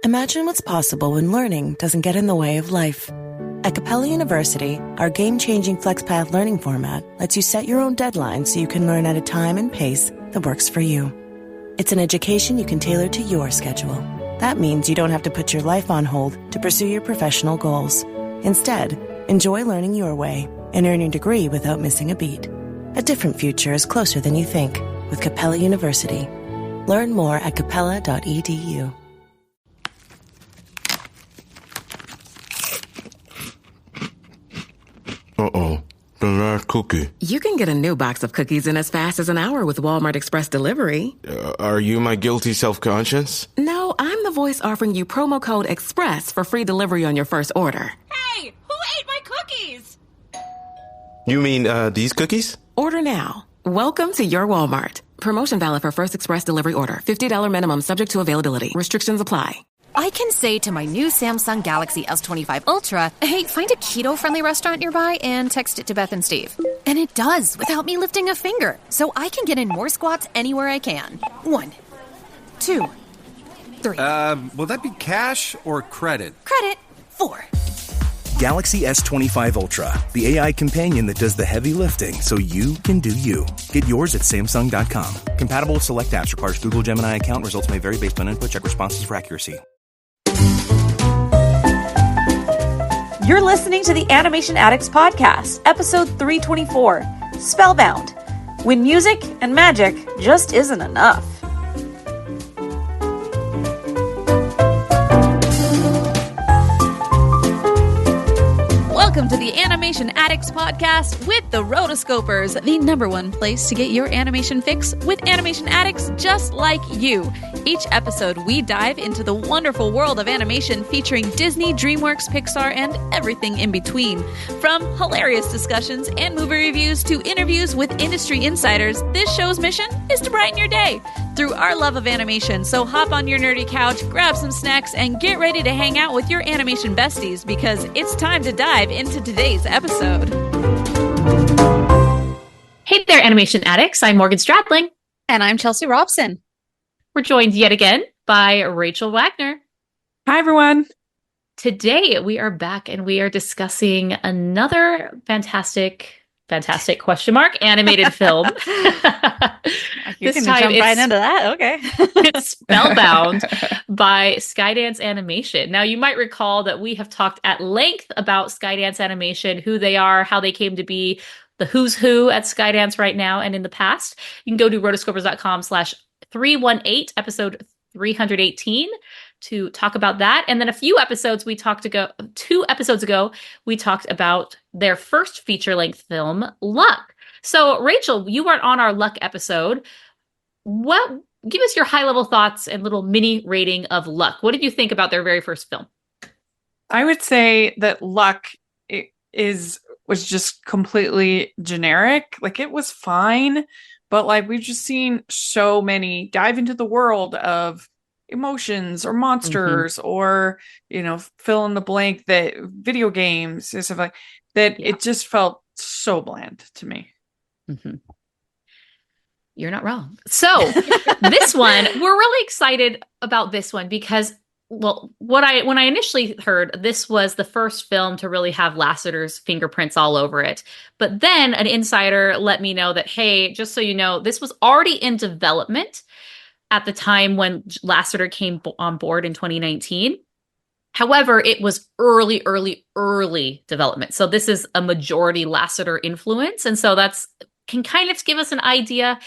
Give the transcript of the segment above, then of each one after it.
Imagine what's possible when learning doesn't get in the way of life. At Capella University, our game-changing FlexPath learning format lets you set your own deadlines so you can learn at a time and pace that works for you. It's an education you can tailor to your schedule. That means you don't have to put your life on hold to pursue your professional goals. Instead, enjoy learning your way and earn your degree without missing a beat. A different future is closer than you think with Capella University. Learn more at capella.edu. Uh-oh, the last cookie. You can get a new box of cookies in as fast as an hour with Walmart Express Delivery. Are you my guilty self-conscience? No, I'm the voice offering you promo code EXPRESS for free delivery on your first order. Hey, who ate my cookies? You mean, these cookies? Order now. Welcome to your Walmart. Promotion valid for first express delivery order. $50 minimum subject to availability. Restrictions apply. I can say to my new Samsung Galaxy S25 Ultra, hey, find a keto-friendly restaurant nearby and text it to Beth and Steve. And it does, without me lifting a finger. So I can get in more squats anywhere I can. 1, 2, 3. Will that be cash or credit? Credit. 4. Galaxy S25 Ultra, the AI companion that does the heavy lifting so you can do you. Get yours at Samsung.com. Compatible with select apps. Requires Google Gemini account. Results may vary based on input. Check responses for accuracy. You're listening to the Animation Addicts Podcast, episode 324, Spellbound, when music and magic just isn't enough. Welcome to the Animation Addicts Podcast with the Rotoscopers, the #1 place to get your animation fix with animation addicts just like you. Each episode, we dive into the wonderful world of animation featuring Disney, DreamWorks, Pixar, and everything in between. From hilarious discussions and movie reviews to interviews with industry insiders, this show's mission is to brighten your day through our love of animation. So hop on your nerdy couch, grab some snacks, and get ready to hang out with your animation besties because it's time to dive into today's episode. Hey there, animation addicts. I'm Morgan Stradling. And I'm Chelsea Robson. We're joined yet again by Rachel Wagner. Hi, everyone. Today, we are back and we are discussing another fantastic question mark animated film. You can jump right into that. Okay. It's Spellbound by Skydance Animation. Now, you might recall that we have talked at length about Skydance Animation, who they are, how they came to be, the who's who at Skydance right now and in the past. You can go to rotoscopers.com/318, episode 318, to talk about that. And then 2 episodes ago, we talked about their first feature-length film, Luck. So, Rachel, you weren't on our Luck episode. Give us your high-level thoughts and little mini rating of Luck. What did you think about their very first film? I would say that Luck was just completely generic. Like, it was fine, but like we've just seen so many dive into the world of emotions or monsters or, fill in the blank, that video games and stuff like that. Yeah. It just felt so bland to me. Mm-hmm. You're not wrong. So this one, we're really excited about this one because, well, when I initially heard, this was the first film to really have Lasseter's fingerprints all over it. But then an insider let me know that, hey, just so you know, this was already in development at the time when Lasseter came on board in 2019. However, it was early development. So this is a majority Lasseter influence. And so can kind of give us an idea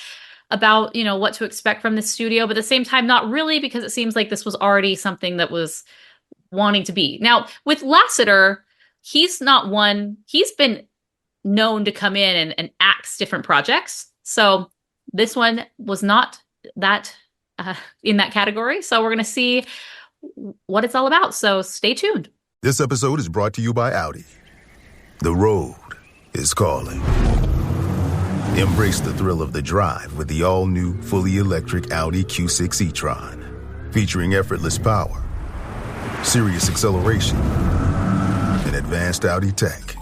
about, what to expect from the studio, but at the same time, not really, because it seems like this was already something that was wanting to be. Now, with Lasseter, he's been known to come in and axe different projects. So this one was not that in that category. So we're going to see what it's all about. So stay tuned. This episode is brought to you by Audi. The road is calling. Embrace the thrill of the drive with the all-new, fully electric Audi Q6 e-tron. Featuring effortless power, serious acceleration, and advanced Audi tech.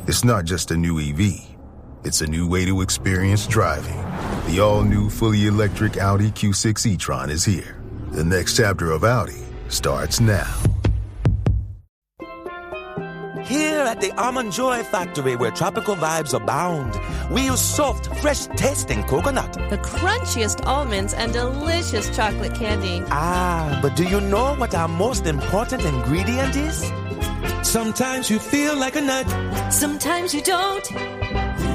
It's not just a new EV. It's a new way to experience driving. The all-new, fully electric Audi Q6 e-tron is here. The next chapter of Audi starts now. Here at the Almond Joy Factory, where tropical vibes abound, we use soft, fresh-tasting coconut. The crunchiest almonds and delicious chocolate candy. Ah, but do you know what our most important ingredient is? Sometimes you feel like a nut. Sometimes you don't.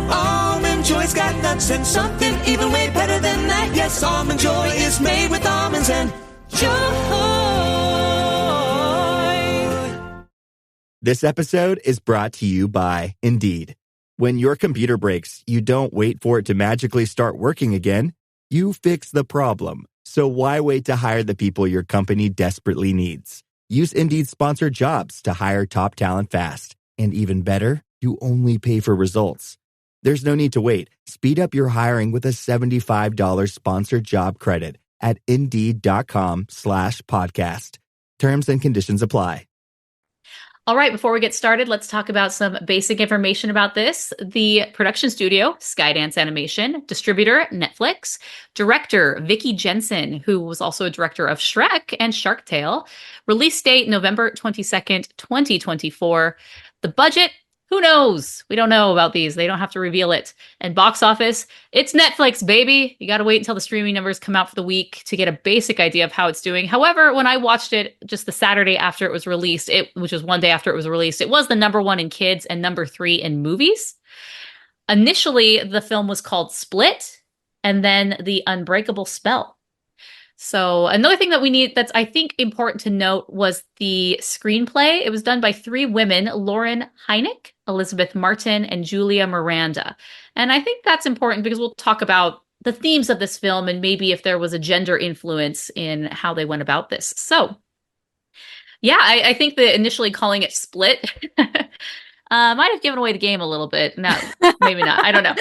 Almond Joy's got nuts and something even way better than that. Yes, Almond Joy is made with almonds and joy. This episode is brought to you by Indeed. When your computer breaks, you don't wait for it to magically start working again. You fix the problem. So why wait to hire the people your company desperately needs? Use Indeed's sponsored jobs to hire top talent fast. And even better, you only pay for results. There's no need to wait. Speed up your hiring with a $75 sponsored job credit at Indeed.com/podcast. Terms and conditions apply. All right, before we get started, let's talk about some basic information about this. The production studio, Skydance Animation, distributor, Netflix, director, Vicky Jensen, who was also a director of Shrek and Shark Tale, release date November 22nd, 2024. The budget, who knows? We don't know about these. They don't have to reveal it. And box office, it's Netflix, baby. You got to wait until the streaming numbers come out for the week to get a basic idea of how it's doing. However, when I watched it just the Saturday after it was released, which was one day after it was released, it was the #1 in kids and #3 in movies. Initially, the film was called Split, and then The Unbreakable Spell. So another thing that's I think important to note was the screenplay. It was done by 3 women, Lauren Hynek, Elizabeth Martin, and Julia Miranda. And I think that's important because we'll talk about the themes of this film and maybe if there was a gender influence in how they went about this. So yeah, I think that initially calling it Split might have given away the game a little bit. No, maybe not. I don't know.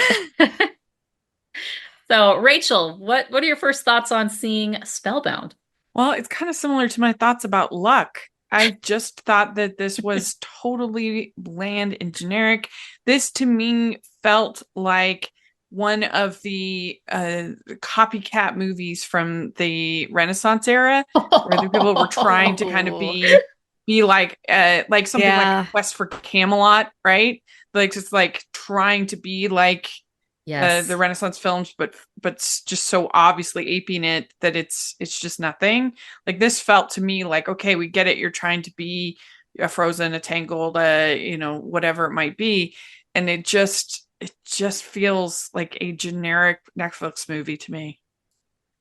So, Rachel, what are your first thoughts on seeing Spellbound? Well, it's kind of similar to my thoughts about Luck. I just thought that this was totally bland and generic. This, to me, felt like one of the copycat movies from the Renaissance era, where the people were trying to kind of be like something like Quest for Camelot, right? Like just like trying to be like the Renaissance films, but just so obviously aping it that it's just nothing. Like this felt to me like, okay, we get it. You're trying to be a Frozen, a Tangled, whatever it might be, and it just feels like a generic Netflix movie to me.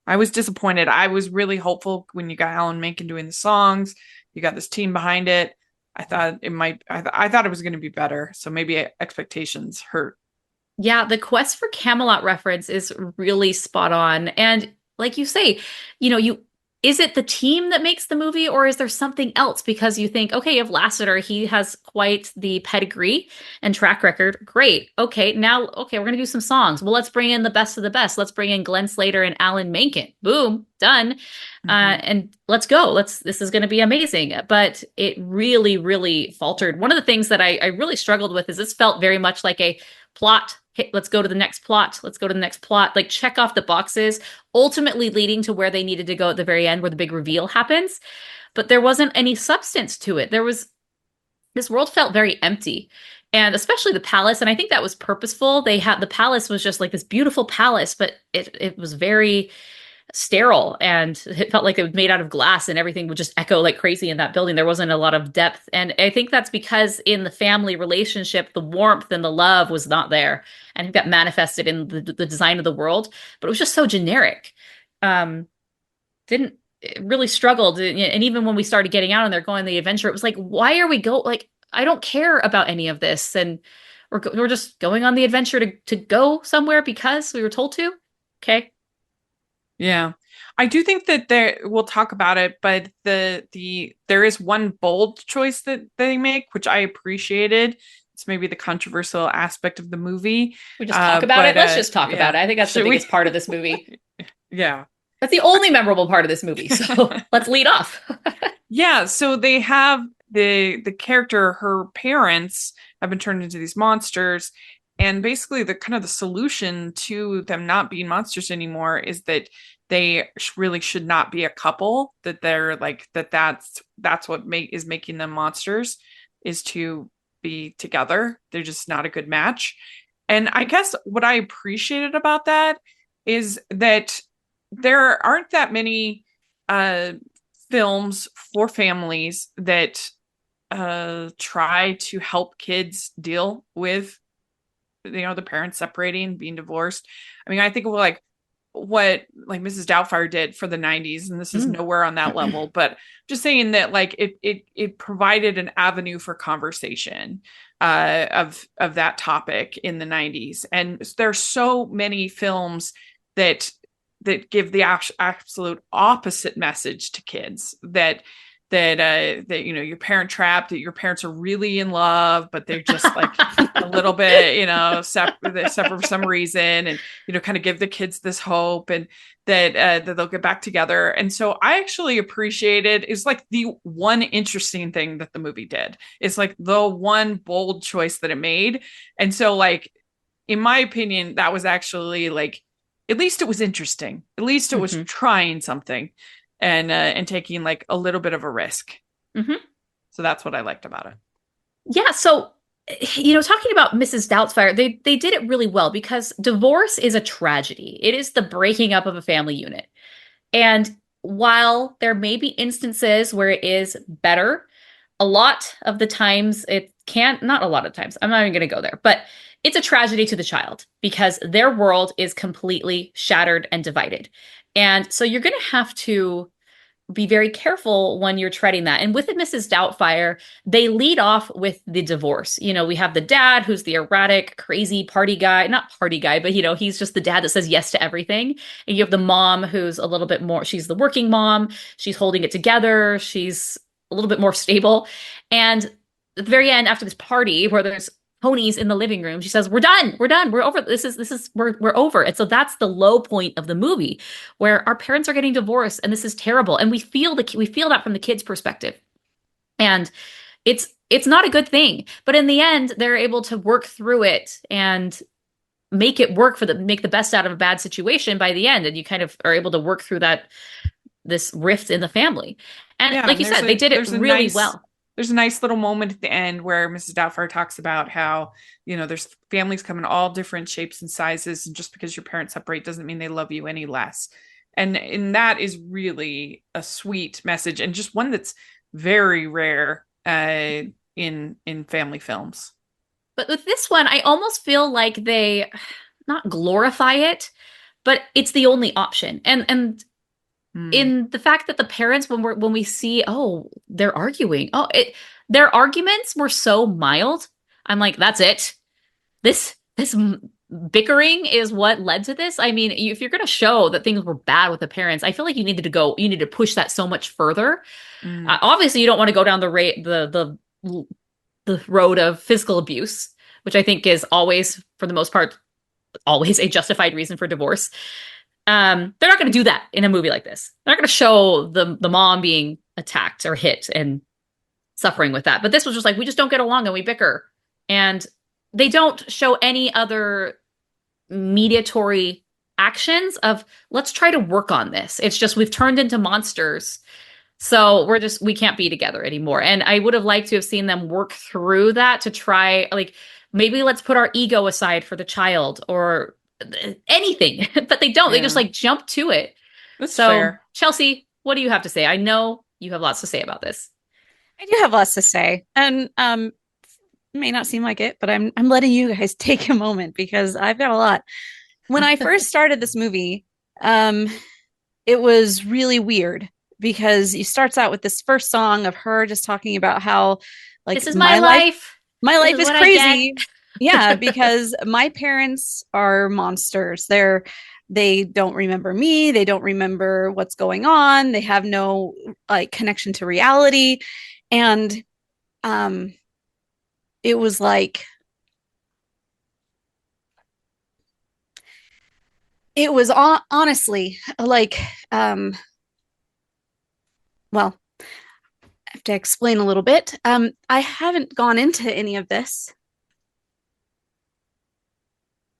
I was disappointed. I was really hopeful when you got Alan Menken doing the songs. You got this team behind it. I thought I thought it was going to be better. So maybe expectations hurt. Yeah, the Quest for Camelot reference is really spot on. And like you say, is it the team that makes the movie or is there something else? Because you think, okay, you have Lasseter, he has quite the pedigree and track record. Great. Okay, we're going to do some songs. Well, let's bring in the best of the best. Let's bring in Glenn Slater and Alan Menken. Boom, done. Mm-hmm. And let's go. This is going to be amazing. But it really, really faltered. One of the things that I really struggled with is this felt very much like a plot. Let's go to the next plot. Let's go to the next plot. Like check off the boxes, ultimately leading to where they needed to go at the very end where the big reveal happens. But there wasn't any substance to it. This world felt very empty. And especially the palace. And I think that was purposeful. The palace was just like this beautiful palace, but it was very sterile and it felt like it was made out of glass and everything would just echo like crazy in that building. There wasn't a lot of depth. And I think that's because in the family relationship, the warmth and the love was not there. And it got manifested in the design of the world, but it was just so generic. It really struggled. And even when we started getting out and they're going on the adventure, it was like, why are we I don't care about any of this. And we're just going on the adventure to go somewhere because we were told to. Okay. Yeah, I do think that we'll talk about it, but there is one bold choice that they make, which I appreciated. It's maybe the controversial aspect of the movie. We just talk about it. Let's just talk about it. I think that's the biggest part of this movie. Yeah. That's the only memorable part of this movie. So let's lead off. Yeah. So they have the character, her parents have been turned into these monsters. And basically the solution to them not being monsters anymore is that they really should not be a couple, that they're like that's what is making them monsters, is to be together. They're just not a good match. And I guess what I appreciated about that is that there aren't that many films for families that try to help kids deal with, the parents separating, being divorced. I mean, I think of like what like Mrs. Doubtfire did for the 90s, and this is nowhere on that level, but just saying that like it provided an avenue for conversation of that topic in the 90s. And there's so many films that give the absolute opposite message to kids, that you're parent trapped, that your parents are really in love, but they're just like a little bit, separate for some reason, and kind of give the kids this hope, and that they'll get back together. And so I actually appreciated, is like the one interesting thing that the movie did. It's like the one bold choice that it made. And so like, in my opinion, that was actually like, at least it was interesting. At least it was trying something. And taking like a little bit of a risk. So that's what I liked about it. Yeah. So, talking about Mrs. Doubtfire, they did it really well, because divorce is a tragedy. It is the breaking up of a family unit. And while there may be instances where it is better, a lot of the times it can't, not a lot of times, I'm not even going to go there, but it's a tragedy to the child, because their world is completely shattered and divided. And so you're going to have to be very careful when you're treading that. And with Mrs. Doubtfire, they lead off with the divorce. We have the dad, who's the erratic, crazy party guy, not party guy, but he's just the dad that says yes to everything. And you have the mom, who's a little bit more, she's the working mom. She's holding it together. She's a little bit more stable. And at the very end, after this party where there's ponies in the living room, she says, we're done, we're over, we're over. And so that's the low point of the movie, where our parents are getting divorced, and this is terrible, and we feel that from the kids' perspective, and it's not a good thing. But in the end, they're able to work through it and make it work make the best out of a bad situation by the end, and you kind of are able to work through this rift in the family. And like you said, they did it really well. There's a nice little moment at the end where Mrs. Doubtfire talks about how, there's families come in all different shapes and sizes, and just because your parents separate doesn't mean they love you any less. And that is really a sweet message, and just one that's very rare in family films. But with this one, I almost feel like they not glorify it, but it's the only option. And in the fact that the parents, when we see, they're arguing, their arguments were so mild. I'm like, that's it. This bickering is what led to this. I mean, if you're going to show that things were bad with the parents, I feel like you need to push that so much further. Obviously, you don't want to go down the road of physical abuse, which I think is always, for the most part, always a justified reason for divorce. They're not going to do that in a movie like this. They're not going to show the mom being attacked or hit and suffering with that. But this was just like, we just don't get along and we bicker. And they don't show any other mediatory actions of, let's try to work on this. It's just, we've turned into monsters. So we can't be together anymore. And I would have liked to have seen them work through that to try, like, maybe let's put our ego aside for the child, or anything. But they don't. They just like jump to it. That's fair. Chelsea, what do you have to say? I know you have lots to say about this. I do have lots to say, and may not seem like it, but I'm letting you guys take a moment, because I've got a lot. When I first started this movie, it was really weird, because it starts out with this first song of her just talking about how, like, this is my life. My life is crazy. Yeah, because my parents are monsters. They don't remember me. They don't remember what's going on. They have no like connection to reality. And it was like, it was honestly like, well, I have to explain a little bit. I haven't gone into any of this.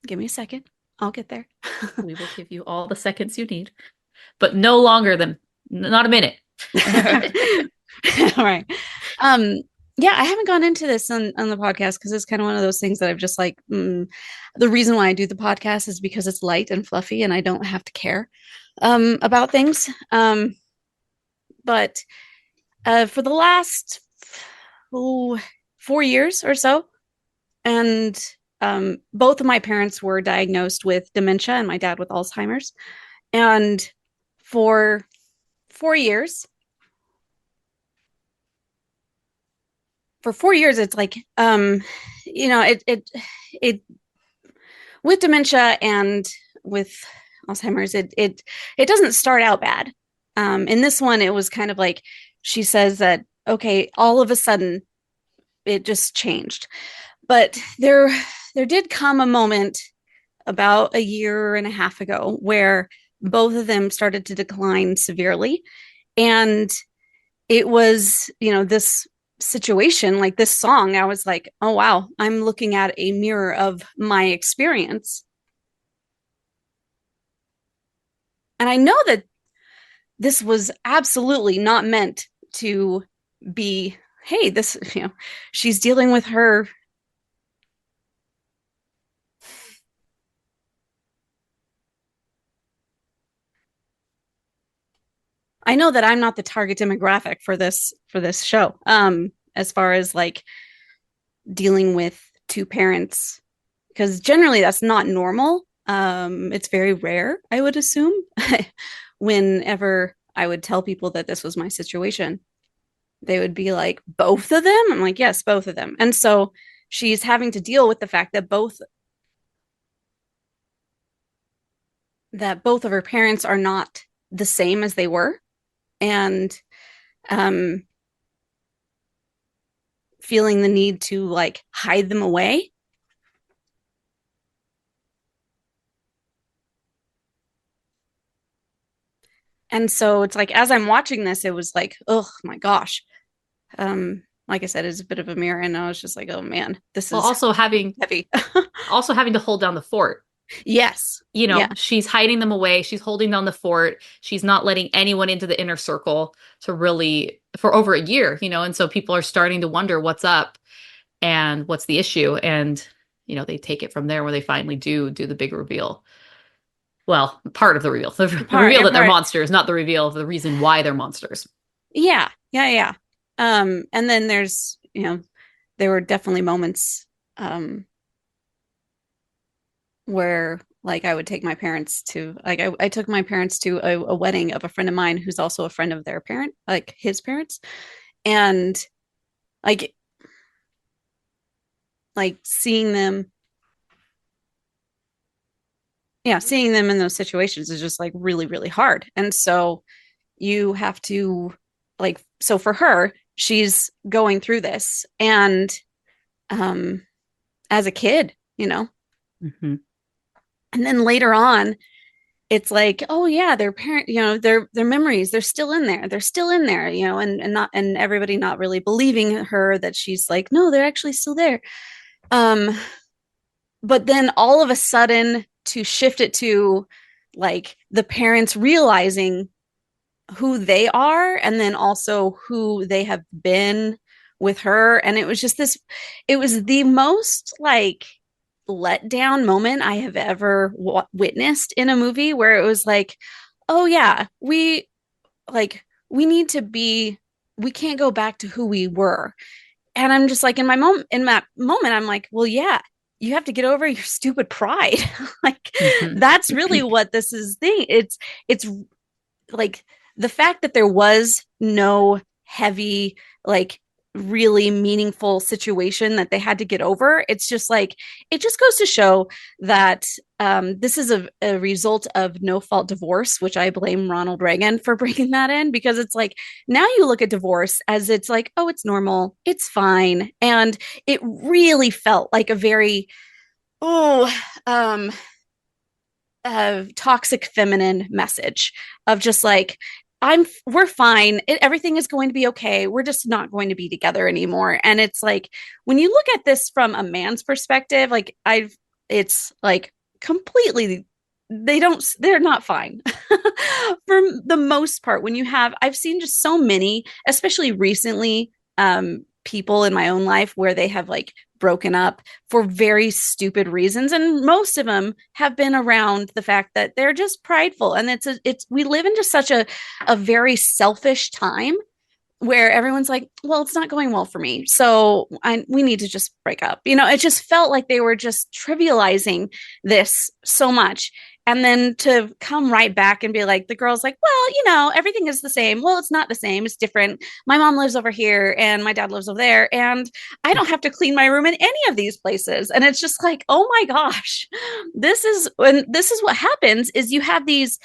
Give me a second. I'll get there. We will give you all the seconds you need. but no longer than not a minute. All right. Yeah, I haven't gone into this on the podcast because it's kind of one of those things that I've just like, the reason why I do the podcast is because it's light and fluffy and I don't have to care about things. But for the last 4 years or so, and both of my parents were diagnosed with dementia and my dad with Alzheimer's. And for 4 years, it's like, it with dementia and with Alzheimer's, it doesn't start out bad. In this one, it was kind of like, she says that, okay, all of a sudden it just changed. But there did come a moment about a year and a half ago where both of them started to decline severely. And it was, this situation, like this song, I was like, oh, wow, I'm looking at a mirror of my experience. And I know that this was absolutely not meant to be, hey, this, she's dealing with her. I know that I'm not the target demographic for this show. As far as like dealing with two parents, because generally that's not normal. It's very rare, I would assume, whenever I would tell people that this was my situation. They would be like, both of them? I'm like, yes, both of them. And so she's having to deal with the fact that both of her parents are not the same as they were. And feeling the need to like hide them away. And so it's like, as I'm watching this, it was like, oh my gosh. Like I said, it's a bit of a mirror, and I was just like, oh man, this is also having heavy. Also having to hold down the fort. Yes. She's hiding them away. She's holding down the fort. She's not letting anyone into the inner circle for over a year, and so people are starting to wonder what's up and what's the issue. And, they take it from there where they finally do the big reveal. Well, part of the reveal. The reveal that they're monsters, not the reveal of the reason why they're monsters. Yeah. And then there's, there were definitely moments where like I would take my parents to, like, I took my parents to a wedding of a friend of mine who's also a friend of their parent, like his parents. And like seeing them in those situations is just like really, really hard. And so you have to like, so for her, she's going through this, and as a kid, Mm-hmm. And then later on, it's like, oh yeah, their parent, their memories, they're still in there, and everybody not really believing her that she's like, no, they're actually still there. But then all of a sudden, to shift it to like the parents realizing who they are, and then also who they have been with her, and it was just it was the most like let down moment I have ever witnessed in a movie, where it was like, oh yeah, we can't go back to who we were. And I'm just like, in that moment, I'm like, well, yeah, you have to get over your stupid pride. Like, that's really what this is thing. It's like the fact that there was no heavy, like really meaningful situation that they had to get over. It's just like, it just goes to show that this is a result of no fault divorce, which I blame Ronald Reagan for bringing that in, because it's like, now you look at divorce as it's like, oh, it's normal, it's fine. And it really felt like a very, toxic feminine message of just like, we're fine. Everything is going to be okay. We're just not going to be together anymore. And it's like, when you look at this from a man's perspective, like it's like completely they're not fine for the most part. When I've seen just so many, especially recently, people in my own life where they have like broken up for very stupid reasons, and most of them have been around the fact that they're just prideful, and we live in just such a very selfish time where everyone's like, well, it's not going well for me, so we need to just break up. It just felt like they were just trivializing this so much. And then to come right back and be like, the girl's like, well, everything is the same. Well, it's not the same. It's different. My mom lives over here and my dad lives over there. And I don't have to clean my room in any of these places. And it's just like, oh my gosh, this is what happens is you have these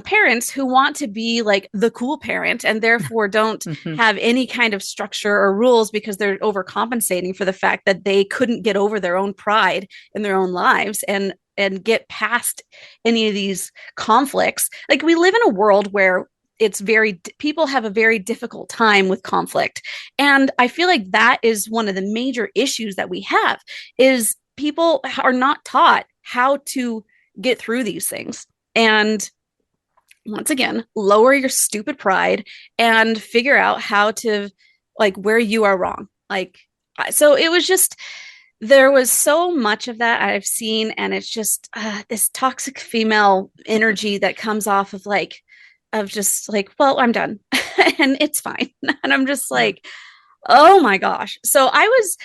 parents who want to be like the cool parent and therefore don't have any kind of structure or rules because they're overcompensating for the fact that they couldn't get over their own pride in their own lives and get past any of these conflicts. Like, we live in a world where people have a very difficult time with conflict. And I feel like that is one of the major issues that we have is people are not taught how to get through these things. And once again, lower your stupid pride and figure out how to, like, where you are wrong. Like, so it was just, there was so much of that I've seen, and it's just this toxic female energy that comes off of just like, well, I'm done and it's fine. And I'm just like, oh my gosh. So I was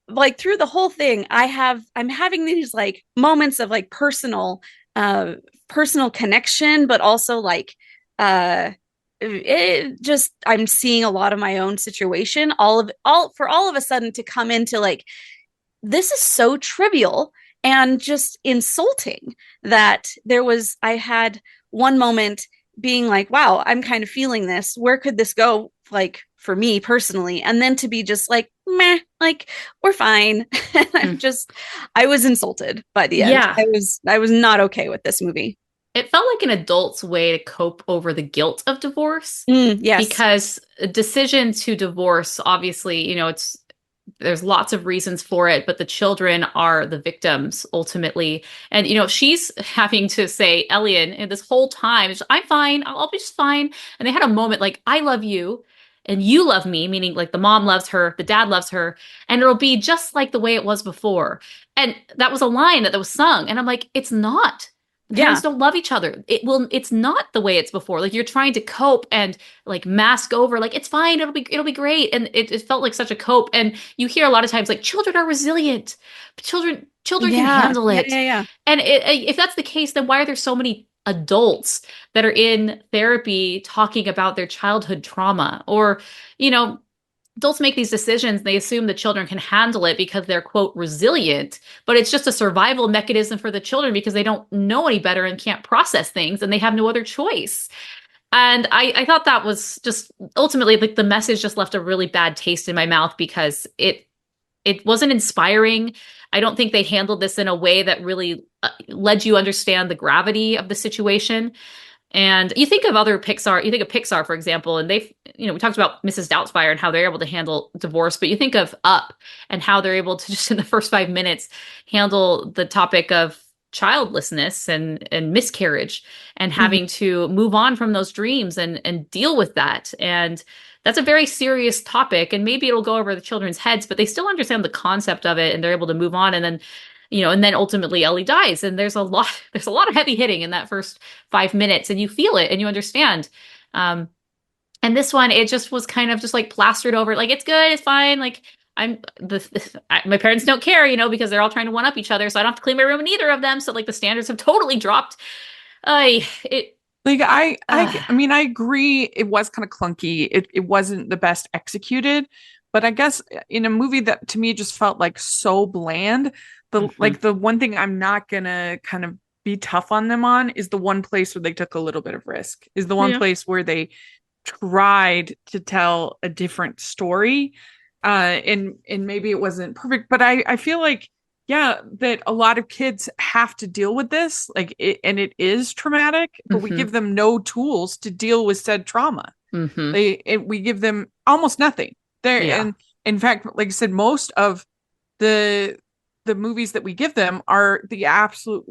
like, through the whole thing, I'm having these like moments of like personal connection, but also like I'm seeing a lot of my own situation, all of a sudden to come into like, this is so trivial and just insulting that I had one moment being like, wow, I'm kind of feeling this. Where could this go? Like, for me personally, and then to be just like, meh, like, we're fine. I was insulted by the end. Yeah. I was not okay with this movie. It felt like an adult's way to cope over the guilt of divorce. Yes. Because a decision to divorce, obviously, there's lots of reasons for it, but the children are the victims ultimately. And, she's having to say, Ellian, and this whole time, I'm fine. I'll be just fine. And they had a moment like, I love you and you love me, meaning like the mom loves her, the dad loves her, and it'll be just like the way it was before. And that was a line that was sung. And I'm like, it's not. Parents don't love each other. It's not the way it's before. Like, you're trying to cope and like mask over, like, it's fine. It'll be great. And it felt like such a cope. And you hear a lot of times like, children are resilient. Children can handle it. Yeah. And if that's the case, then why are there so many adults that are in therapy talking about their childhood trauma? Or, adults make these decisions. They assume the children can handle it because they're, quote, resilient, but it's just a survival mechanism for the children because they don't know any better and can't process things and they have no other choice. And I thought that was just ultimately like the message just left a really bad taste in my mouth because it wasn't inspiring. I don't think they handled this in a way that really led you understand the gravity of the situation. And you think of other Pixar, for example, and they've, we talked about Mrs. Doubtfire and how they're able to handle divorce, but you think of Up and how they're able to just in the first 5 minutes handle the topic of childlessness and miscarriage and having to move on from those dreams and deal with that. And that's a very serious topic, and maybe it'll go over the children's heads, but they still understand the concept of it and they're able to move on. And then and then ultimately Ellie dies, and there's a lot of heavy hitting in that first 5 minutes, and you feel it and you understand. And this one, it just was kind of just like plastered over, like, it's good, it's fine. Like, my parents don't care, because they're all trying to one up each other, so I don't have to clean my room in either of them. So like the standards have totally dropped. I mean, I agree. It was kind of clunky. It wasn't the best executed, but I guess in a movie that to me just felt like so bland. The one thing I'm not gonna kind of be tough on them on is the one place where they took a little bit of risk, is the one place where they tried to tell a different story. And maybe it wasn't perfect, but I feel like, that a lot of kids have to deal with this, and it is traumatic, but we give them no tools to deal with said trauma. We give them almost nothing there. And in fact, like I said, most of the movies that we give them are the absolute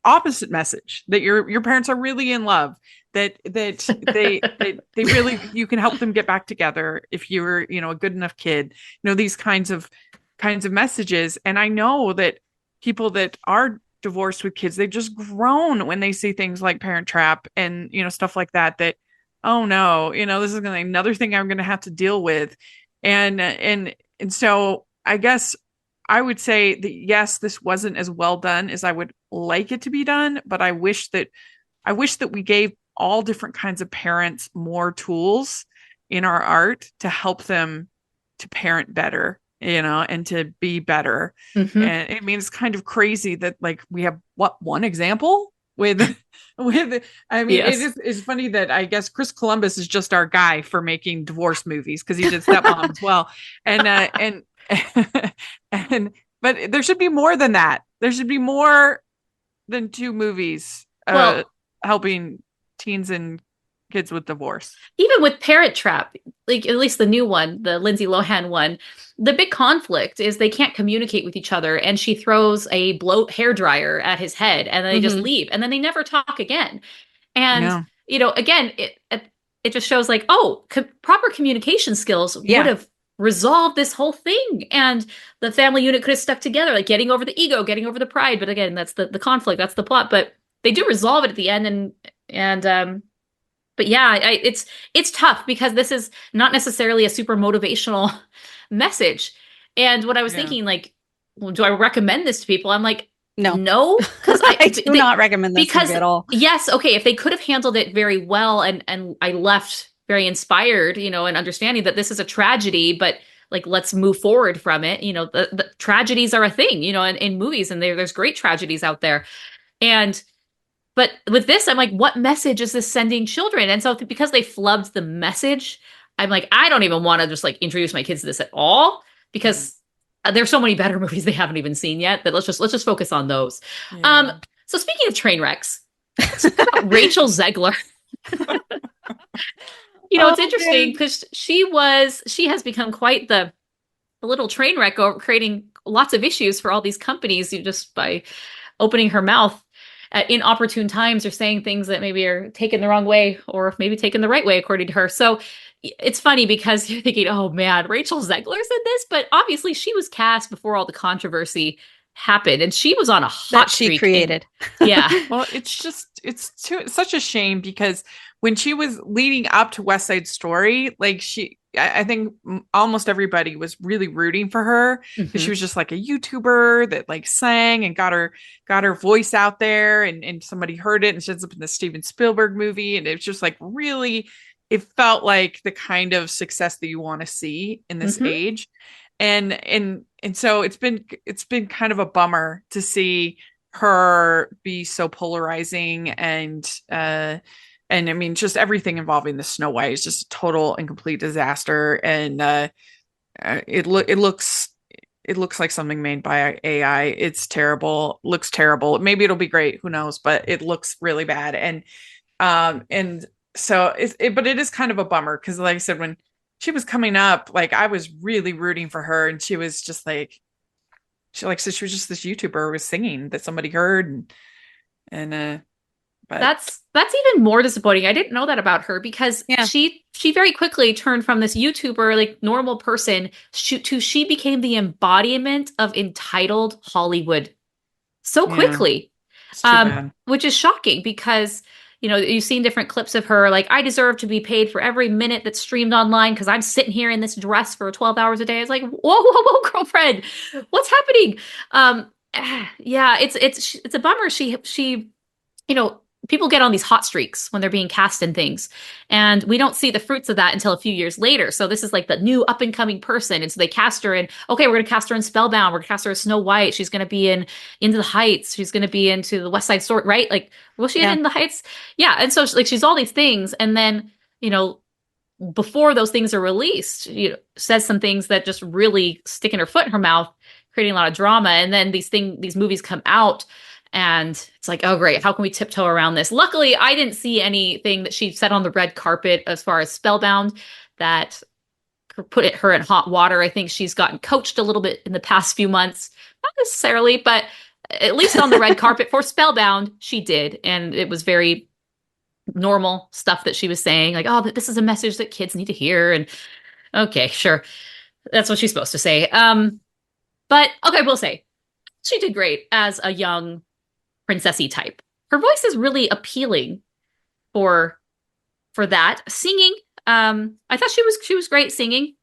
opposite message, that your parents are really in love, that they really, you can help them get back together if you're, a good enough kid, these kinds of messages. And I know that people that are divorced with kids, they just groan when they see things like Parent Trap and stuff like that, oh no, this is gonna be another thing I'm gonna have to deal with. And so I guess I would say that yes, this wasn't as well done as I would like it to be done, but I wish that we gave all different kinds of parents more tools in our art to help them to parent better, and to be better. Mm-hmm. And I mean, it's kind of crazy that like we have one example with I mean, Yes. it's funny that I guess Chris Columbus is just our guy for making divorce movies, because he did Stepmom as well. And but there should be more than that. There should be more than 2 movies helping teens and kids with divorce. Even with Parent Trap, like at least the new one, the Lindsay Lohan one, the big conflict is they can't communicate with each other, and she throws a blow hairdryer at his head, and then they just leave, and then they never talk again. And again, it just shows like, proper communication skills would have resolved this whole thing, and the family unit could have stuck together, like getting over the ego, getting over the pride. But again, that's the conflict, that's the plot. But they do resolve it at the end, but yeah, it's tough because this is not necessarily a super motivational message. And what I was thinking, like, well, do I recommend this to people? I'm like, no, because I do not recommend this movie at all. Yes, okay, if they could have handled it very well, and I left very inspired, and understanding that this is a tragedy, but like, let's move forward from it. The tragedies are a thing, in movies, and there's great tragedies out there. But with this, I'm like, what message is this sending children? And so because they flubbed the message, I'm like, I don't even want to just like introduce my kids to this at all, because there's so many better movies they haven't even seen yet, that let's just focus on those. Yeah. So speaking of train wrecks, Rachel Zegler. It's interesting because she has become quite the little train wreck over creating lots of issues for all these companies, just by opening her mouth at inopportune times, or saying things that maybe are taken the wrong way, or maybe taken the right way, according to her. So it's funny because you're thinking, oh man, Rachel Zegler's in this, but obviously she was cast before all the controversy happened, and she was on a hot streak. She created. Yeah. Well, it's such a shame, because when she was leading up to West Side Story, like I think almost everybody was really rooting for her, because she was just like a YouTuber that like sang and got her voice out there, and somebody heard it, and she ends up in the Steven Spielberg movie. And it was just like, really, it felt like the kind of success that you want to see in this age. And so it's been kind of a bummer to see her be so polarizing, and I mean, just everything involving the Snow White is just a total and complete disaster. And it looks like something made by AI. It's terrible. Looks terrible. Maybe it'll be great. Who knows? But it looks really bad. And so but it is kind of a bummer, because like I said, when she was coming up, like I was really rooting for her, and she was just like, she was just this YouTuber who was singing that somebody heard, but that's even more disappointing. I didn't know that about her, because she very quickly turned from this YouTuber, like normal person, to she became the embodiment of entitled Hollywood so quickly, which is shocking, because you've seen different clips of her like, I deserve to be paid for every minute that's streamed online because I'm sitting here in this dress for 12 hours a day. It's like, whoa, girlfriend, what's happening? Yeah, it's a bummer. She people get on these hot streaks when they're being cast in things, and we don't see the fruits of that until a few years later. So this is like the new up and coming person. And so they cast her in, okay, we're going to cast her in Spellbound. We're going to cast her as Snow White. She's going to be in Into the Heights. She's going to be into the West Side Story, right? Like, was she in the Heights? Yeah. And so like, she's all these things. And then, before those things are released, says some things that just really stick in her foot in her mouth, creating a lot of drama. And then these movies come out, and it's like, oh, great. How can we tiptoe around this? Luckily, I didn't see anything that she said on the red carpet as far as Spellbound that put her in hot water. I think she's gotten coached a little bit in the past few months. Not necessarily, but at least on the red carpet for Spellbound, she did. And it was very normal stuff that she was saying, like, oh, this is a message that kids need to hear. And okay, sure. That's what she's supposed to say. But okay, we'll say she did great as a young princessy type. Her voice is really appealing for that. Singing, I thought she was great singing.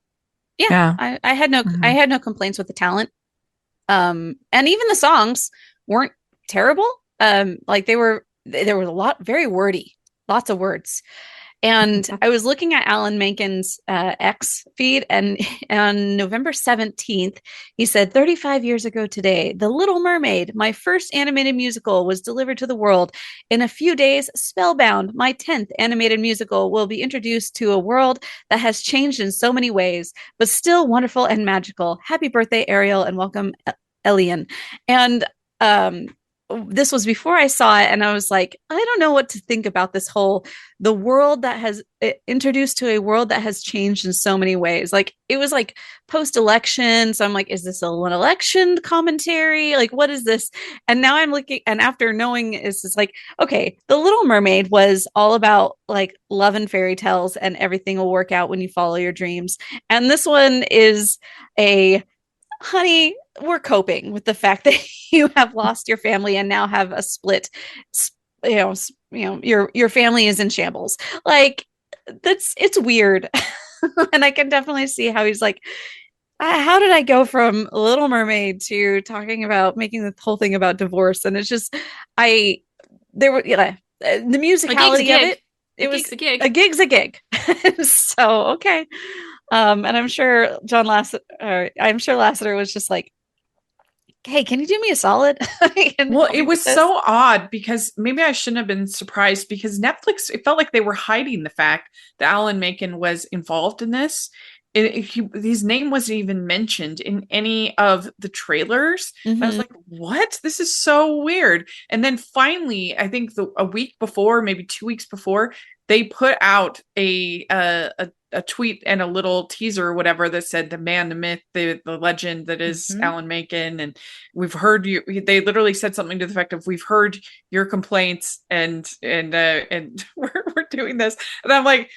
Yeah. I had no complaints with the talent. And even the songs weren't terrible. Like there was a lot, very wordy, lots of words. And I was looking at Alan Menken's X feed, and on November 17th, he said, 35 years ago today, The Little Mermaid, my first animated musical, was delivered to the world. In a few days, Spellbound, my 10th animated musical, will be introduced to a world that has changed in so many ways, but still wonderful and magical. Happy birthday, Ariel, and welcome, Ellian. And this was before I saw it, and I was like, I don't know what to think about the world that has introduced to a world that has changed in so many ways. Like it was like post-election. So I'm like, is this an election commentary? Like, what is this? And now I'm looking, and after knowing, it's just like, okay, The Little Mermaid was all about like love and fairy tales and everything will work out when you follow your dreams. And this one is honey, we're coping with the fact that you have lost your family and now have a split, your family is in shambles. Like it's weird. And I can definitely see how he's like, how did I go from Little Mermaid to talking about making the whole thing about divorce? And it's just, the musicality of it. A gig's a gig. So, okay. And I'm sure Lasseter was just like, hey, can you do me a solid? Well, it was so odd because maybe I shouldn't have been surprised because Netflix, it felt like they were hiding the fact that Alan Menken was involved in this. His name wasn't even mentioned in any of the trailers. Mm-hmm. I was like, what? This is so weird. And then finally, I think a week before, maybe 2 weeks before, they put out a tweet and a little teaser or whatever that said the man, the myth, the legend that is Alan Menken. And we've heard you, they literally said something to the effect of, we've heard your complaints and we're doing this. And I'm like,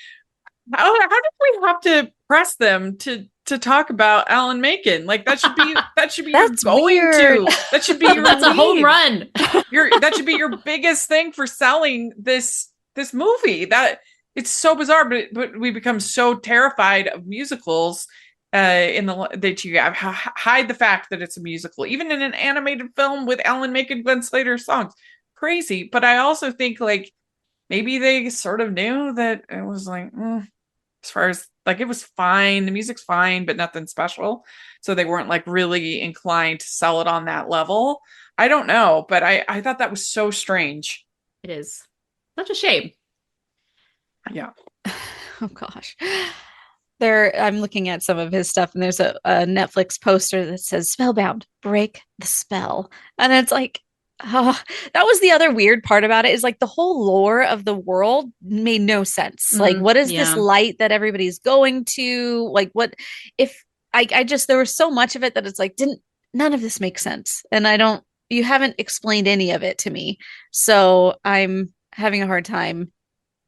how did we have to press them to talk about Alan Menken? Like that should be that's your going-to. That should be your that's a home run. That should be your biggest thing for selling this movie. That it's so bizarre, but we become so terrified of musicals that you hide the fact that it's a musical, even in an animated film with Alan Menken, Glenn Slater songs. Crazy. But I also think like maybe they sort of knew that it was like, as far as like, it was fine. The music's fine, but nothing special. So they weren't like really inclined to sell it on that level. I don't know, but I thought that was so strange. It is such a shame. Yeah. Oh gosh. I'm looking at some of his stuff, and there's a Netflix poster that says Spellbound, break the spell. And it's like, oh, that was the other weird part about it, is like the whole lore of the world made no sense. Like, what is this light that everybody's going to? Like, what if I just, there was so much of it that it's like, none of this makes sense. And you haven't explained any of it to me. So I'm having a hard time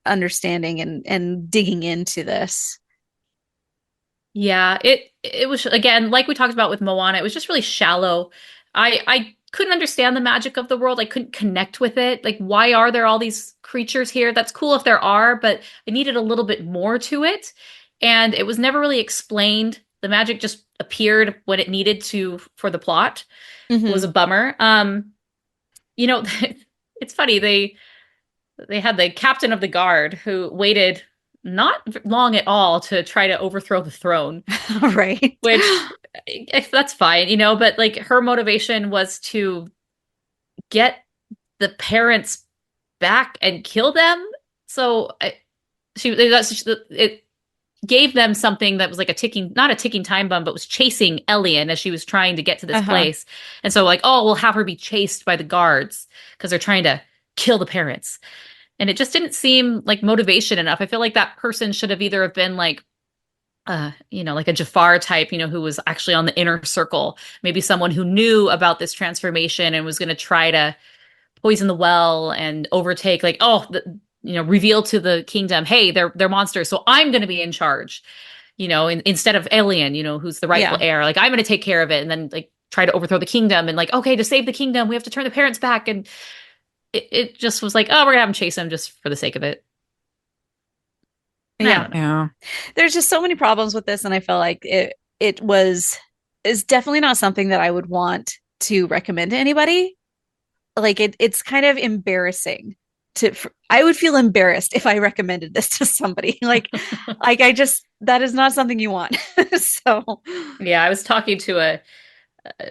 understanding and digging into this. Yeah, it was, again, like we talked about with Moana, it was just really shallow. I couldn't understand the magic of the world. I couldn't connect with it. Like, why are there all these creatures here? That's cool if there are, but I needed a little bit more to it. And it was never really explained. The magic just appeared when it needed to for the plot. It was a bummer. It's funny. They had the captain of the guard who waited not long at all to try to overthrow the throne. Right. Which, if that's fine, but like her motivation was to get the parents back and kill them. So it gave them something that was like not a ticking time bomb, but was chasing Ellian as she was trying to get to this place. And so like, oh, we'll have her be chased by the guards because they're trying to kill the parents. And it just didn't seem like motivation enough. I feel like that person should have either have been like like a Jafar type, who was actually on the inner circle, maybe someone who knew about this transformation and was going to try to poison the well and overtake, like, reveal to the kingdom, hey, they're monsters, so I'm going to be in charge, instead of Alien, who's the rightful heir, like, I'm going to take care of it, and then like try to overthrow the kingdom, and like, okay, to save the kingdom, we have to turn the parents back, and it just was like, oh, we're gonna have them chase him just for the sake of it. Yeah. There's just so many problems with this, and I felt like is definitely not something that I would want to recommend to anybody. Like it's kind of embarrassing I would feel embarrassed if I recommended this to somebody. Like that is not something you want. So yeah, I was talking to a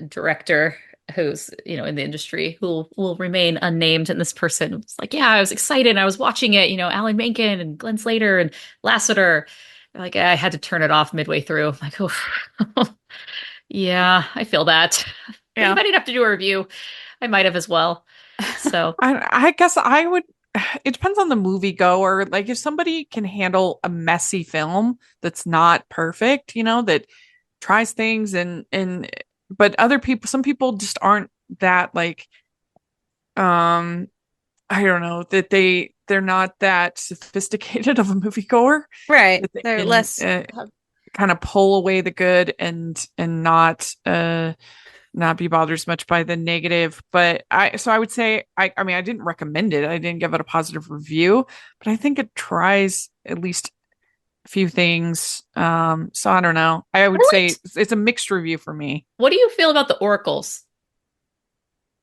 director who's in the industry who will remain unnamed, and this person was like, yeah, I was excited, I was watching it, Alan Menken and Glenn Slater and Lasseter, like, I had to turn it off midway through. I'm like, oh yeah, I feel that. If I didn't have to do a review, I might have as well. So I guess I would, it depends on the movie goer. Like if somebody can handle a messy film that's not perfect, that tries things but some people just aren't that, like, I don't know, that they're not that sophisticated of a moviegoer. Right. They're less kind of pull away the good and not be bothered as much by the negative. But I would say, I mean, I didn't recommend it. I didn't give it a positive review, but I think it tries at least a few things. So I don't know. I would say it's a mixed review for me. What do you feel about the oracles?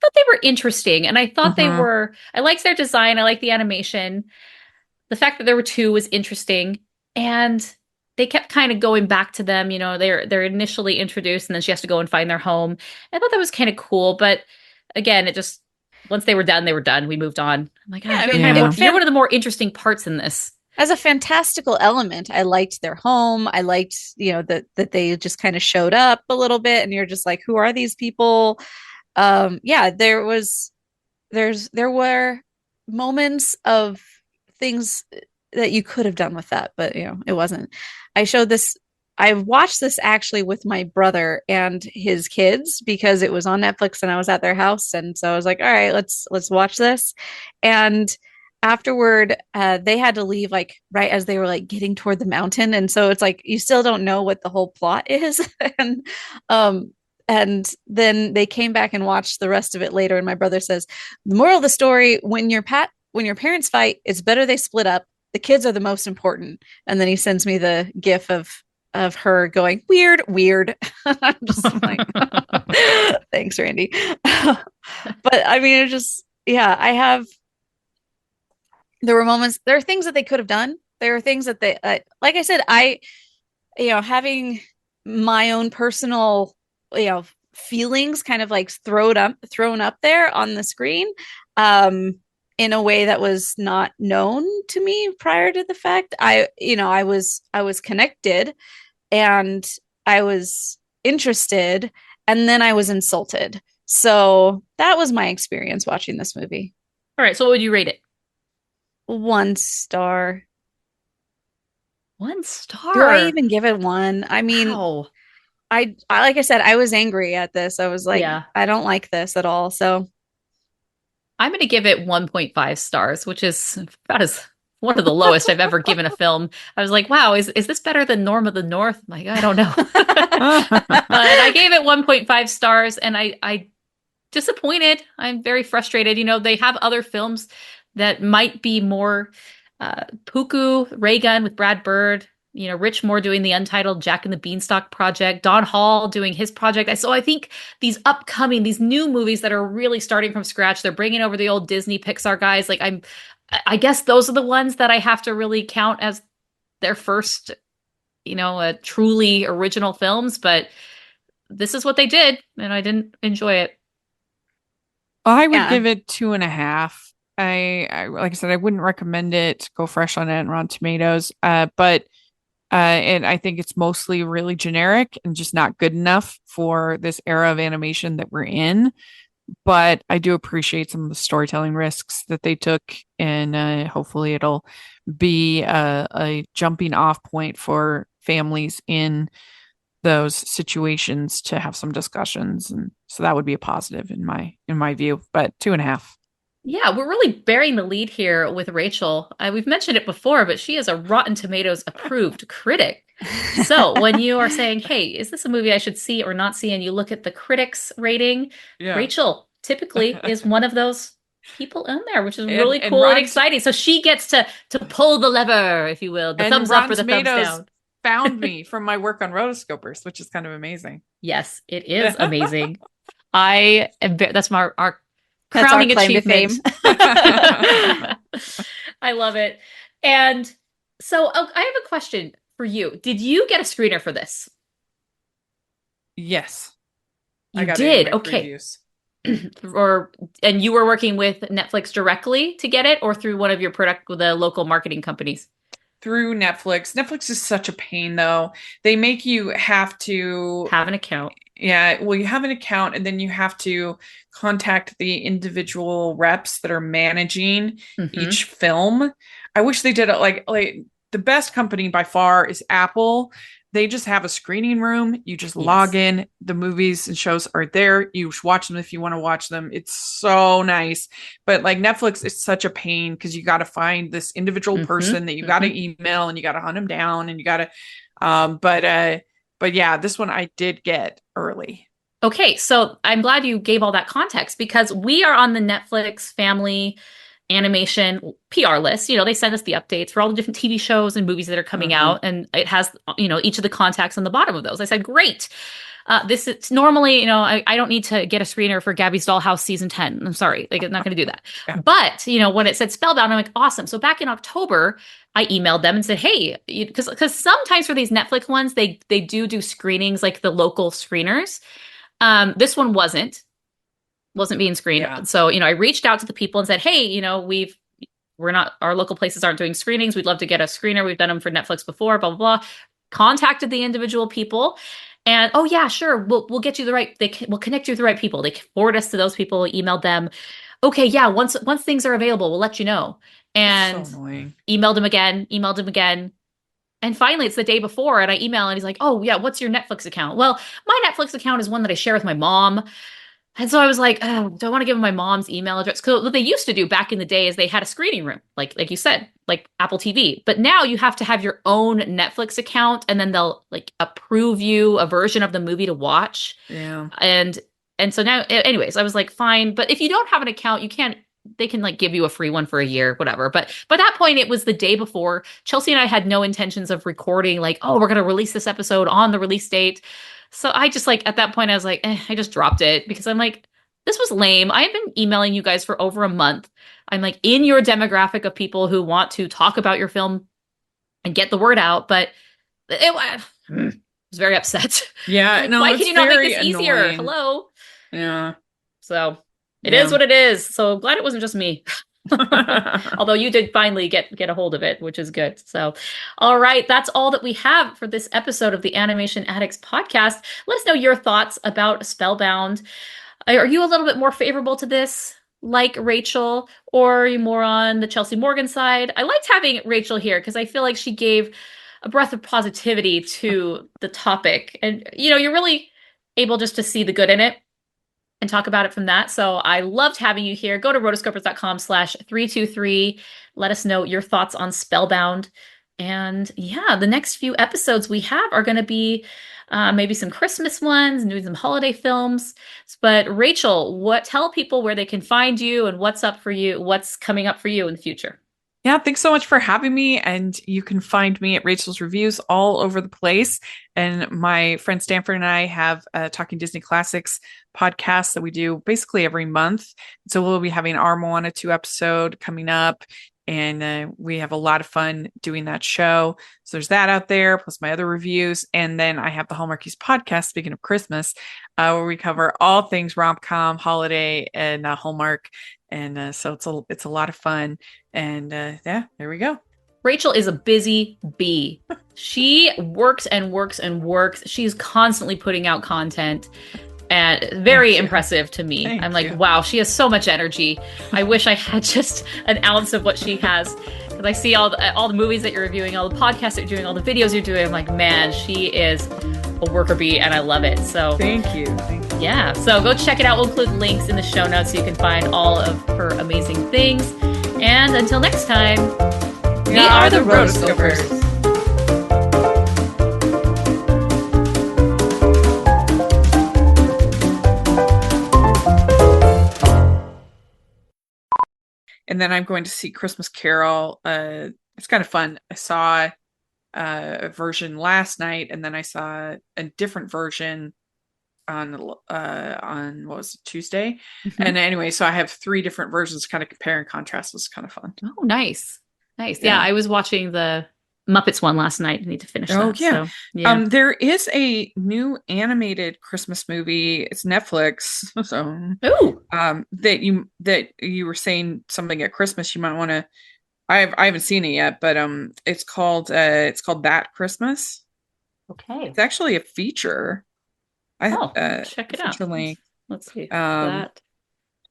I thought they were interesting, and I thought I liked their design. I liked the animation. The fact that there were two was interesting, and they kept kind of going back to them. They're initially introduced, and then she has to go and find their home. I thought that was kind of cool, but again, it just, once they were done, they were done. We moved on. I'm like, you're one of the more interesting parts in this. As a fantastical element, I liked their home. I liked, that they just kind of showed up a little bit, and you're just like, who are these people? There were moments of things that you could have done with that, but it wasn't. I watched this actually with my brother and his kids because it was on Netflix and I was at their house, and so I was like, all right, let's watch this. And afterward, they had to leave like right as they were like getting toward the mountain, and so it's like you still don't know what the whole plot is. And then they came back and watched the rest of it later, and my brother says, the moral of the story, when your parents fight, it's better they split up. The kids are the most important. And then he sends me the gif of her going, weird. I'm just like, thanks, Randy. But I mean, it just, there were moments, there are things that they could have done. There are things that they, like I said, having my own personal, feelings kind of like thrown up there on the screen, in a way that was not known to me prior to the fact. I was connected, and I was interested, and then I was insulted. So that was my experience watching this movie. All right. So what would you rate it? 1 star. 1 star? Do I even give it 1? I mean, wow. I like I said, I was angry at this. I was like, I don't like this at all. So I'm going to give it 1.5 stars, which is about as one of the lowest I've ever given a film. I was like, wow, is this better than Norm of the North? I'm like, I don't know. But I gave it 1.5 stars, and I disappointed. I'm very frustrated. They have other films that might be more Puku, Ray Gun with Brad Bird, Rich Moore doing the untitled Jack and the Beanstalk project, Don Hall doing his project. So I think these new movies that are really starting from scratch, they're bringing over the old Disney Pixar guys. Like I guess those are the ones that I have to really count as their first, truly original films. But this is what they did, and I didn't enjoy it. I would give it 2.5. I like I said, I wouldn't recommend it. Go fresh on it and Rotten Tomatoes. But and I think it's mostly really generic and just not good enough for this era of animation that we're in. But I do appreciate some of the storytelling risks that they took, and hopefully it'll be a jumping off point for families in those situations to have some discussions. And so that would be a positive in my view, but 2.5. Yeah, we're really bearing the lead here with Rachel. We've mentioned it before, but she is a Rotten Tomatoes approved critic. So when you are saying, hey, is this a movie I should see or not see? And you look at the critics rating, Rachel typically is one of those people in there, which is really cool and exciting. So she gets to pull the lever, if you will, the thumbs up or the thumbs down. Found me from my work on Rotoscopers, which is kind of amazing. Yes, it is amazing. That's our crowning achievement. I love it. And so I have a question for you. Did you get a screener for this? Yes. You did? Okay. And you were working with Netflix directly to get it, or through one of the local marketing companies? Through Netflix. Netflix is such a pain, though. They make you have to have an account. Yeah, well, you have an account, and then you have to contact the individual reps that are managing each film. I wish they did it like the best company by far is Apple. They just have a screening room. You just log in. The movies and shows are there. You watch them if you want to watch them. It's so nice. But like Netflix is such a pain because you got to find this individual person that you got to email, and you got to hunt them down, and you got to. But yeah, this one I did get early. Okay, so I'm glad you gave all that context because we are on the Netflix family animation PR list. They send us the updates for all the different TV shows and movies that are coming out, and it has each of the contacts on the bottom of those. I said, great. This is normally, I don't need to get a screener for Gabby's Dollhouse season 10. I'm sorry, I'm not going to do that. Yeah. But when it said Spellbound, I'm like, awesome. So back in October, I emailed them and said, hey, because sometimes for these Netflix ones, they do screenings like the local screeners. This one wasn't being screened. Yeah. So, I reached out to the people and said, hey, our local places aren't doing screenings. We'd love to get a screener. We've done them for Netflix before, blah, blah, blah. Contacted the individual people and, oh yeah, sure. We'll get you we'll connect you with the right people. They forward us to those people, emailed them. Okay. Yeah. Once things are available, we'll let you know. And so annoying. emailed him again. And finally, it's the day before, and I email, and he's like, oh, yeah, what's your Netflix account? Well, my Netflix account is one that I share with my mom. And so I was like, oh, do I want to give him my mom's email address? Because what they used to do back in the day is they had a screening room, like you said, like Apple TV. But now you have to have your own Netflix account, and then they'll approve you a version of the movie to watch. Yeah. And so now, anyways, I was like, fine. But if you don't have an account, they can give you a free one for a year, whatever. But by that point, it was the day before. Chelsea and I had no intentions of recording we're going to release this episode on the release date. So I just at that point, I was like, I just dropped it because I'm like, this was lame. I have been emailing you guys for over a month. I'm in your demographic of people who want to talk about your film and get the word out. But I was very upset. Yeah. No, why can you not make this easier? Annoying. Hello. Yeah. So it is what it is. So glad it wasn't just me. Although you did finally get a hold of it, which is good. So, all right, that's all that we have for this episode of the Animation Addicts podcast. Let us know your thoughts about Spellbound. Are you a little bit more favorable to this, like Rachel, or are you more on the Chelsea Morgan side? I liked having Rachel here because I feel like she gave a breath of positivity to the topic. And, you're really able just to see the good in it and talk about it from that. So I loved having you here. Go to rotoscopers.com/323. Let us know your thoughts on Spellbound. And yeah, the next few episodes we have are going to be maybe some Christmas ones, maybe some holiday films. But Rachel, tell people where they can find you and what's up for you, what's coming up for you in the future. Yeah, thanks so much for having me. And you can find me at Rachel's Reviews all over the place. And my friend Stanford and I have a Talking Disney Classics podcast that we do basically every month. So we'll be having our Moana 2 episode coming up. And we have a lot of fun doing that show. So there's that out there, plus my other reviews. And then I have the Hallmarkies podcast, speaking of Christmas, where we cover all things rom-com, holiday, and Hallmark. And so it's a lot of fun. And yeah, there we go. Rachel is a busy bee. She works and works and works. She's constantly putting out content. And very impressive to me. I'm like, wow, she has so much energy. I wish I had just an ounce of what she has. And I see all the movies that you're reviewing, all the podcasts that you're doing, all the videos you're doing. I'm like, man, she is a worker bee, and I love it. So thank you. Yeah, so go check it out. We'll include links in the show notes so you can find all of her amazing things. And until next time, we are the Rotoscopers. And then I'm going to see Christmas Carol. It's kind of fun. I saw a version last night, and then I saw a different version on what was it, Tuesday. Mm-hmm. And anyway, so I have 3 different versions, kind of compare and contrast. It was kind of fun. Oh, nice. Yeah, I was watching the Muppets one last night. I need to finish that. Oh, yeah. So, yeah. There is a new animated Christmas movie. It's Netflix. So, that you were saying something at Christmas you might want to. I haven't seen it yet, but it's called That Christmas. Okay. It's actually a feature. Check it out. Let's see. That.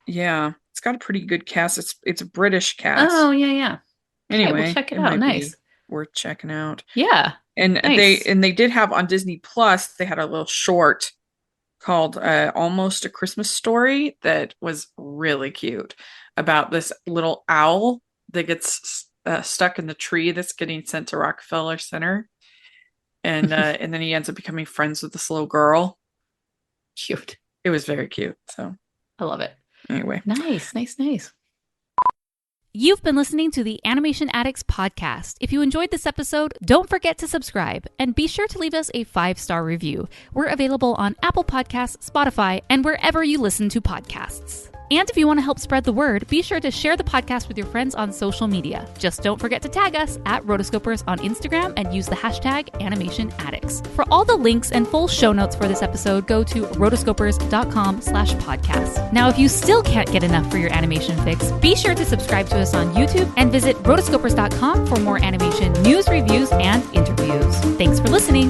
Yeah, it's got a pretty good cast. It's a British cast. Oh, yeah. Anyway, we'll check it out. Nice. Worth checking out. Yeah. And nice. they did have on Disney Plus, they had a little short called Almost a Christmas Story that was really cute about this little owl that gets stuck in the tree that's getting sent to Rockefeller Center. And and then he ends up becoming friends with this little girl. Cute. It was very cute. So I love it. Anyway. Nice. You've been listening to the Animation Addicts podcast. If you enjoyed this episode, don't forget to subscribe and be sure to leave us a 5-star review. We're available on Apple Podcasts, Spotify, and wherever you listen to podcasts. And if you want to help spread the word, be sure to share the podcast with your friends on social media. Just don't forget to tag us at Rotoscopers on Instagram and use the hashtag AnimationAddicts. For all the links and full show notes for this episode, go to rotoscopers.com/podcast. Now, if you still can't get enough for your animation fix, be sure to subscribe to us on YouTube and visit rotoscopers.com for more animation news, reviews, and interviews. Thanks for listening.